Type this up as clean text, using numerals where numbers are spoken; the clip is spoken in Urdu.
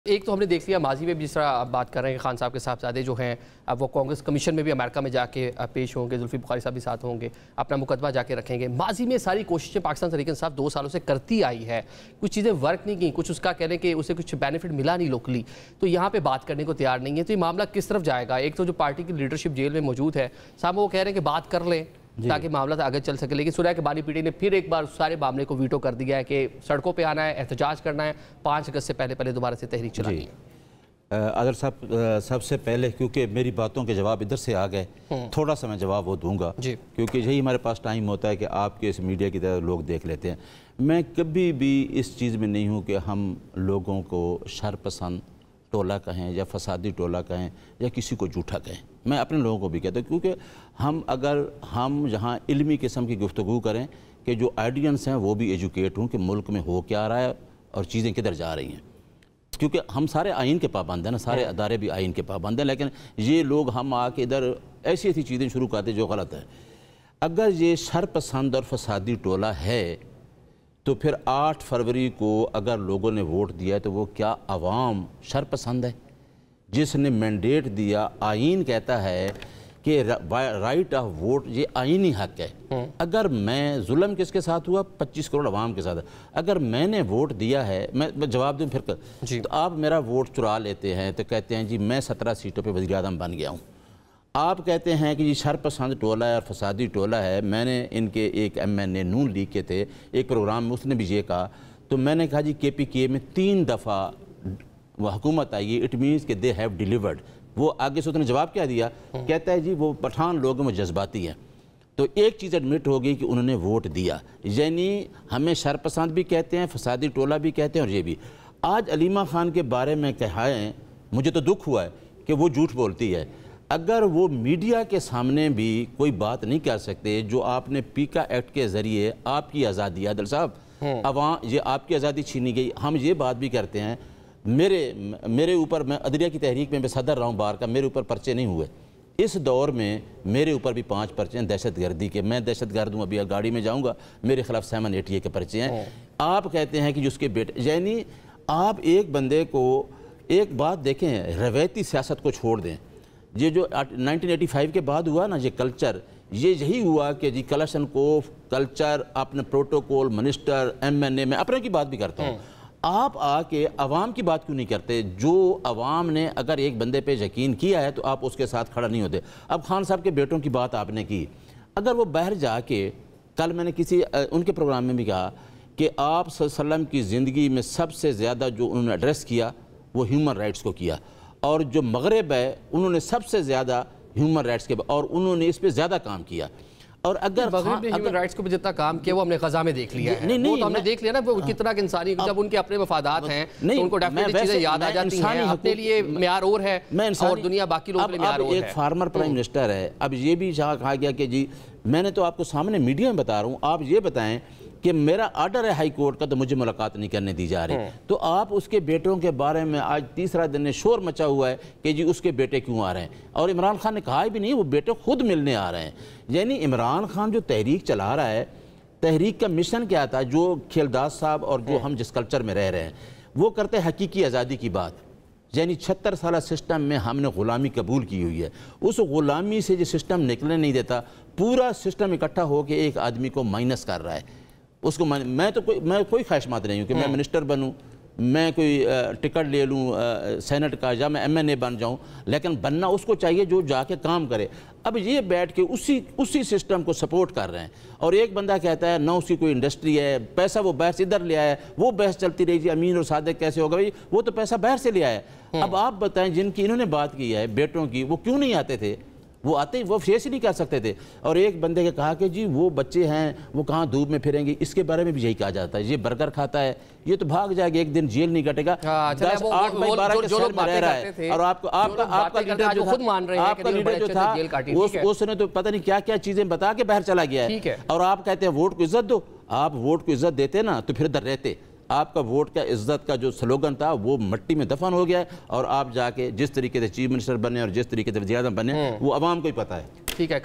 ایک تو ہم نے دیکھ لیا ماضی میں بھی جس طرح آپ بات کر رہے ہیں خان صاحب کے صاحبزادے جو ہیں اب وہ کانگریس کمیشن میں بھی امریکہ میں جا کے پیش ہوں گے، زلفی بخاری صاحب بھی ساتھ ہوں گے، اپنا مقدمہ جا کے رکھیں گے۔ ماضی میں ساری کوششیں پاکستان تحریک انصاف 2 سالوں سے کرتی آئی ہے، کچھ چیزیں ورک نہیں کی، کچھ اس کا کہہ لیں کہ اسے کچھ بینیفٹ ملا نہیں لوکلی، تو یہاں پہ بات کرنے کو تیار نہیں ہے۔ تو یہ معاملہ کس طرف جائے گا؟ ایک تو جو پارٹی کی لیڈرشپ جیل میں موجود ہے صاحب وہ کہہ رہے ہیں کہ بات کر لیں تاکہ معاملہ آگے چل سکے، لیکن سرائے کے بانی پیٹی نے پھر ایک بار سارے معاملے کو ویٹو کر دیا ہے کہ سڑکوں پہ آنا ہے، احتجاج کرنا ہے، 5 اگست سے پہلے دوبارہ سے تحریک چلانی ہے۔ عادل صاحب سب سے پہلے کیونکہ میری باتوں کے جواب ادھر سے آ گئے، تھوڑا سا میں جواب وہ دوں گا کیونکہ یہی ہمارے پاس ٹائم ہوتا ہے کہ آپ کے اس میڈیا کی طرح لوگ دیکھ لیتے ہیں۔ میں کبھی بھی اس چیز میں نہیں ہوں کہ ہم لوگوں کو شرپسند ٹولہ کہیں یا فسادی ٹولہ کہیں یا کسی کو جھوٹا کہیں۔ میں اپنے لوگوں کو بھی کہتا ہوں کیونکہ اگر ہم جہاں علمی قسم کی گفتگو کریں کہ جو آئیڈینس ہیں وہ بھی ایجوکیٹ ہوں کہ ملک میں ہو کیا رہا ہے اور چیزیں کدھر جا رہی ہیں، کیونکہ ہم سارے آئین کے پابند ہیں نا، سارے ادارے بھی آئین کے پابند ہیں، لیکن یہ لوگ ہم آ کے ادھر ایسی چیزیں شروع کرتے جو غلط ہے۔ اگر یہ شرپسند اور فسادی ٹولہ ہے تو پھر 8 فروری کو اگر لوگوں نے ووٹ دیا ہے تو وہ کیا عوام شرپسند ہے؟ جس نے مینڈیٹ دیا، آئین کہتا ہے کہ رائٹ آف ووٹ یہ آئینی حق ہے۔ اگر میں ظلم کس کے ساتھ ہوا؟ 25 کروڑ عوام کے ساتھ۔ اگر میں نے ووٹ دیا ہے، میں جواب دوں پھر تو آپ میرا ووٹ چرا لیتے ہیں تو کہتے ہیں جی میں 17 سیٹوں پہ وزیر اعظم بن گیا ہوں۔ آپ کہتے ہیں کہ یہ شرپسند ٹولہ ہے اور فسادی ٹولہ ہے۔ میں نے ان کے ایک MNA نون لیگ کے تھے، ایک پروگرام میں اس نے بھی یہ کہا، تو میں نے کہا جی KPK میں 3 دفعہ وہ حکومت آئی ہے، اٹ مینس کہ دے ہیو ڈیلیورڈ۔ وہ آگے سے اس نے جواب کیا دیا؟ کہتا ہے جی وہ پٹھان لوگ ہیں، وہ جذباتی ہیں۔ تو ایک چیز ایڈمٹ ہوگی کہ انہوں نے ووٹ دیا، یعنی ہمیں شرپسند بھی کہتے ہیں، فسادی ٹولہ بھی کہتے ہیں، اور یہ بھی۔ آج علیمہ خان کے بارے میں کہیں، مجھے تو دکھ ہوا ہے کہ وہ جھوٹ بولتی ہے۔ اگر وہ میڈیا کے سامنے بھی کوئی بات نہیں کر سکتے، جو آپ نے پیکا ایکٹ کے ذریعے آپ کی آزادی، عادل صاحب عوام یہ آپ کی آزادی چھینی گئی، ہم یہ بات بھی کرتے ہیں، میرے اوپر، میں عدلیہ کی تحریک میں صدر رہا ہوں بار کا، میرے اوپر پرچے نہیں ہوئے۔ اس دور میں میرے اوپر بھی 5 پرچے ہیں دہشت گردی کے، میں دہشت گرد ہوں، ابھی گاڑی میں جاؤں گا، میرے خلاف 788 کے پرچے ہیں۔ آپ کہتے ہیں کہ جس کے بیٹے، یعنی آپ ایک بندے کو، ایک بات دیکھیں، روایتی سیاست کو چھوڑ دیں۔ یہ جو 1985 کے بعد ہوا نا یہ کلچر، یہی ہوا کہ جی کلشن کوف کلچر، اپنے پروٹوکول، منسٹر، MNA، میں اپنے کی بات بھی کرتا ہوں۔ آپ آ کے عوام کی بات کیوں نہیں کرتے؟ جو عوام نے اگر ایک بندے پہ یقین کیا ہے تو آپ اس کے ساتھ کھڑا نہیں ہوتے۔ اب خان صاحب کے بیٹوں کی بات آپ نے کی، اگر وہ باہر جا کے، کل میں نے ان کے پروگرام میں بھی کہا کہ آپ صلی اللہ علیہ وسلم کی زندگی میں سب سے زیادہ جو انہوں نے ایڈریس کیا وہ ہیومن رائٹس کو کیا، اور جو مغرب ہے انہوں نے سب سے زیادہ ہیومن رائٹس کے، اور انہوں نے اس پہ زیادہ کام کیا۔ اور اگر مغرب نے ہیومن رائٹس کو جتنا کام کیا وہ ہم نے غزہ میں دیکھ لیا ہے، وہ تو ہم نے دیکھ لیا نا وہ کتنا انسانی، جب ان کے اپنے مفادات ہیں تو ان کو ڈیفینیٹلی چیزیں یاد آ جاتی ہیں، اپنے لیے معیار اور ہے اور دنیا باقی لوگوں کے لیے معیار اور ہے۔ ایک فارمر پرائم منسٹر ہے، اب یہ بھی کہا گیا کہ جی میں نے تو آپ کو سامنے میڈیا میں بتا رہا ہوں، آپ یہ بتائیں کہ میرا آرڈر ہے ہائی کورٹ کا تو مجھے ملاقات نہیں کرنے دی جا رہی، تو آپ اس کے بیٹوں کے بارے میں آج تیسرا دن شور مچا ہوا ہے کہ جی اس کے بیٹے کیوں آ رہے ہیں، اور عمران خان نے کہا بھی نہیں، وہ بیٹے خود ملنے آ رہے ہیں۔ یعنی عمران خان جو تحریک چلا رہا ہے، تحریک کا مشن کیا تھا؟ جو کھیلداس صاحب اور جو ہم جس کلچر میں رہ رہے ہیں وہ کرتے حقیقی آزادی کی بات، یعنی 76 سالہ سسٹم میں ہم نے غلامی قبول کی ہوئی ہے، اس غلامی سے جو سسٹم نکلنے نہیں دیتا، پورا سسٹم اکٹھا ہو کے ایک آدمی کو مائنس کر رہا ہے۔ اس کو میں کوئی خواہشمند نہیں ہوں کہ میں منسٹر بنوں، میں کوئی ٹکٹ لے لوں سینٹ کا، یا میں MNA بن جاؤں، لیکن بننا اس کو چاہیے جو جا کے کام کرے۔ اب یہ بیٹھ کے اسی سسٹم کو سپورٹ کر رہے ہیں، اور ایک بندہ کہتا ہے نہ اس کی کوئی انڈسٹری ہے، پیسہ وہ باہر سے ادھر لے آیا ہے، وہ بحث چلتی رہی جی امین اور صادق کیسے ہوگا، بھائی وہ تو پیسہ باہر سے لے آیا ہے۔ اب آپ بتائیں جن کی انہوں نے بات کی ہے بیٹوں کی، وہ کیوں نہیں آتے تھے؟ وہ آتے، وہ فیس ہی نہیں کر سکتے تھے۔ اور ایک بندے نے کہا کہ جی وہ بچے ہیں وہ کہاں دھوپ میں پھریں گے، اس کے بارے میں بھی یہی کہا جاتا ہے، یہ برگر کھاتا ہے یہ تو بھاگ جائے گا، ایک دن جیل نہیں کٹے گا۔ 10 8 بائی 12 کے شہر میں رہ رہا ہے، اور آپ کا لیڈر جو تھا اس نے تو پتہ نہیں کیا کیا چیزیں بتا کے باہر چلا گیا ہے، اور آپ کہتے ہیں ووٹ کو عزت دو۔ آپ ووٹ کو عزت دیتے نا تو پھر ادھر رہتے۔ آپ کا ووٹ کا عزت کا جو سلوگن تھا وہ مٹی میں دفن ہو گیا ہے، اور آپ جا کے جس طریقے سے چیف منسٹر بنے اور جس طریقے سے وزیر اعظم بنے وہ عوام کو ہی پتہ ہے۔ ٹھیک ہے۔